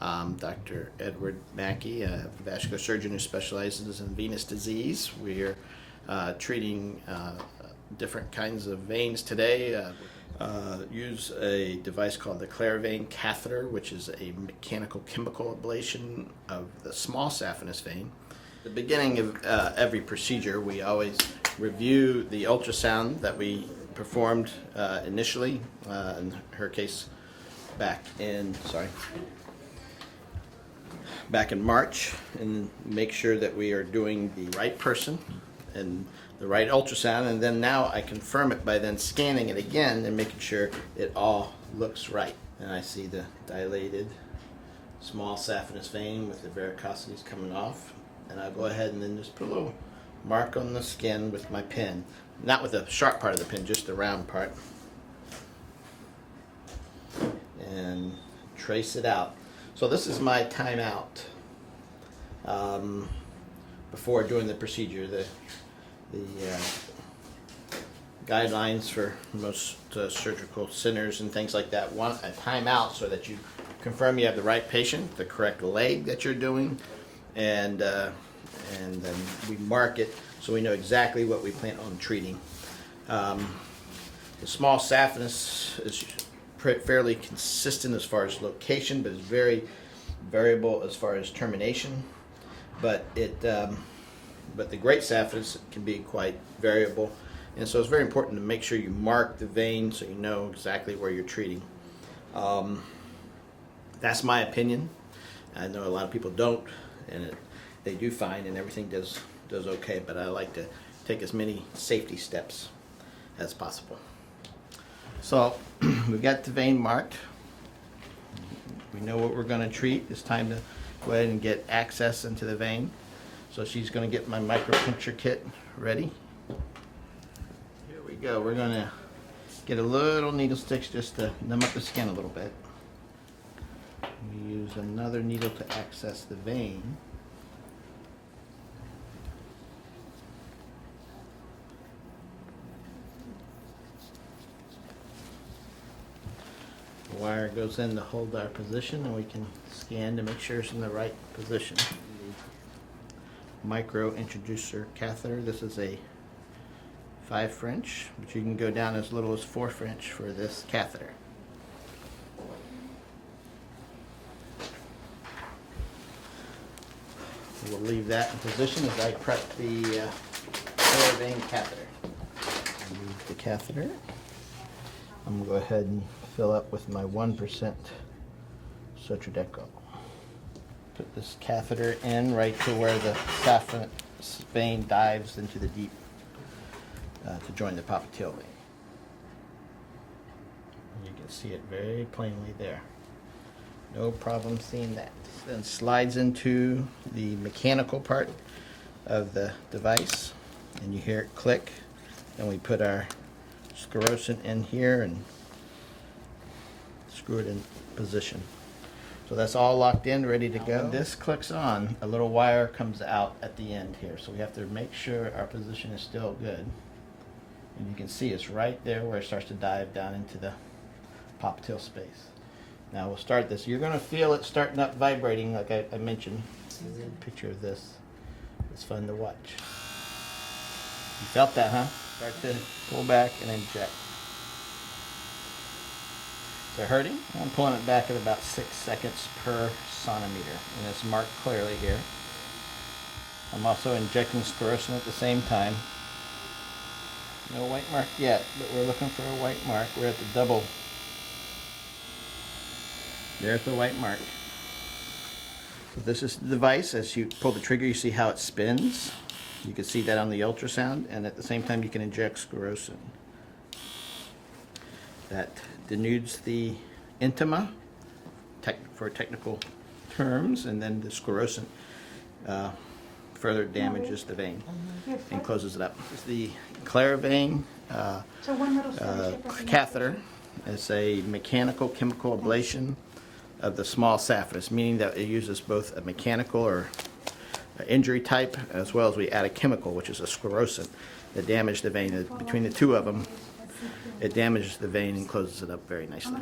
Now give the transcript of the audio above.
Dr. Edward Mackay, a vascular surgeon who specializes in venous disease. We're treating different kinds of veins today. Use a device called the Vein catheter, which is a mechanical chemical ablation of the small saphenous vein. At the beginning of every procedure, we always review the ultrasound that we performed initially, in her case back in March, and make sure that we are doing the right person and the right ultrasound, and then now I confirm it by then scanning it again and making sure it all looks right. And I see the dilated small saphenous vein with the varicosities coming off, and I'll go ahead and then just put a little mark on the skin with my pen, not with the sharp part of the pen, just the round part, and trace it out. So this is my timeout before doing the procedure. The guidelines for most surgical centers and things like that want a timeout so that you confirm you have the right patient, the correct leg that you're doing, and then we mark it so we know exactly what we plan on treating. The small saphenous is fairly consistent as far as location, but it's very variable as far as termination. But the Great Saphenous can be quite variable, and so it's very important to make sure you mark the vein so you know exactly where you're treating. That's my opinion. I know a lot of people don't, and they do fine, and everything does okay. But I like to take as many safety steps as possible. So we've got the vein marked. We know what we're going to treat. It's time to go ahead and get access into the vein. So she's going to get my micropuncture kit ready. Here we go. We're going to get a little needle sticks just to numb up the skin a little bit. We use another needle to access the vein. The wire goes in to hold our position, and we can scan to make sure it's in the right position. Micro introducer catheter. This is a 5 French, but you can go down as little as 4 French for this catheter. We'll leave that in position as I prep the vein catheter. Remove the catheter. I'm going to go ahead and fill up with my 1% Sotradeco. Put this catheter in right to where the saphenous vein dives into the deep to join the popliteal vein. You can see it very plainly there. No problem seeing that. Then slides into the mechanical part of the device, and you hear it click. Then we put our sclerosant in here and screw it in position. So that's all locked in, ready to go. When this clicks on, a little wire comes out at the end here. So we have to make sure our position is still good. And you can see it's right there where it starts to dive down into the popliteal space. Now we'll start this. You're going to feel it starting up vibrating like I mentioned. Here's a picture of this. It's fun to watch. You felt that, huh? Start to pull back and inject. Is it hurting? I'm pulling it back at about 6 seconds per sonometer, and it's marked clearly here. I'm also injecting sclerosant at the same time. No white mark yet, but we're looking for a white mark. We're at the double. There's the white mark. So this is the device. As you pull the trigger, you see how it spins. You can see that on the ultrasound, and at the same time you can inject sclerosant. That denudes the intima for technical terms, and then the sclerosant further damages the vein and closes it up. This is the Vein catheter. It's a mechanical chemical ablation of the small saphenous, meaning that it uses both a mechanical or injury type, as well as we add a chemical, which is a sclerosant, that damage the vein. Between the two of them, it damages the vein and closes it up very nicely.